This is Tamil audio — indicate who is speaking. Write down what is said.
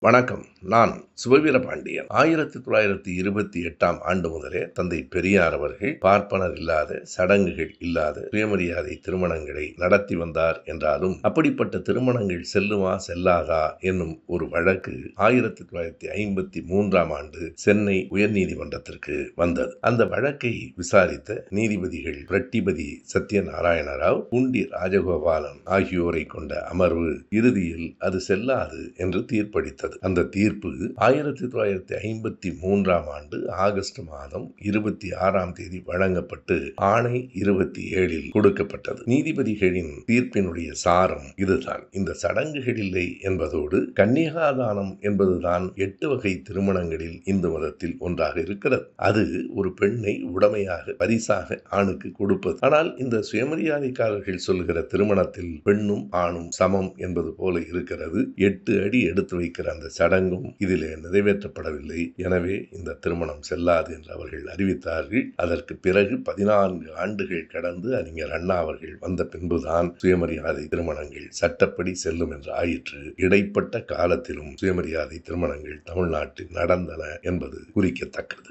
Speaker 1: வணக்கம். நான் சிவவீரபாண்டியன். 1928ஆம் ஆண்டு முதலே தந்தை பெரியார் அவர்கள் பார்ப்பனர் இல்லாத, சடங்குகள் இல்லாத சுயமரியாதை திருமணங்களை நடத்தி வந்தார் என்றாலும், அப்படிப்பட்ட திருமணங்கள் செல்லுமா செல்லாதா என்னும் ஒரு வழக்கு 1953ஆம் ஆண்டு சென்னை உயர்நீதிமன்றத்திற்கு வந்தது. அந்த வழக்கை விசாரித்த நீதிபதிகள் ரெட்டிபதி சத்யநாராயண ராவ், பூண்டி ராஜகோபாலன் ஆகியோரை கொண்ட அமர்வு இறுதியில் அது செல்லாது என்று தீர்ப்பளித்தது. அந்த தீர்ப்பு 1953ஆம் ஆண்டு ஆகஸ்ட் மாதம் 26ஆம் தேதி வழங்கப்பட்டு ஆணை 27இல் கொடுக்கப்பட்டது. நீதிபதிகளின் தீர்ப்பினுடைய சாரம் இதுதான். இந்த சடங்குகள் இல்லை என்பதோடு கன்னிகாதானம் என்பதுதான் 8 வகை திருமணங்களில் இந்து மதத்தில் ஒன்றாக இருக்கிறது. அது ஒரு பெண்ணை உடமையாக பரிசாக ஆணுக்கு கொடுப்பது. ஆனால் இந்த சுயமரியாதைக்காரர்கள் சொல்லுகிற திருமணத்தில் பெண்ணும் ஆணும் சமம் என்பது போல இருக்கிறது. 8 அடி எடுத்து வைக்கிற அந்த சடங்கும் இதிலே நிறைவேற்றப்படவில்லை. எனவே இந்த திருமணம் செல்லாது என்று அவர்கள் அறிவித்தார்கள். அதற்கு பிறகு 14 ஆண்டுகள் கடந்து அறிஞர் அண்ணா அவர்கள் வந்த பின்புதான் சுயமரியாதை திருமணங்கள் சட்டப்படி செல்லும் என்று ஆயிற்று. இடைப்பட்ட காலத்திலும் சுயமரியாதை திருமணங்கள் தமிழ்நாட்டில் நடந்தன என்பது குறிக்கத்தக்கது.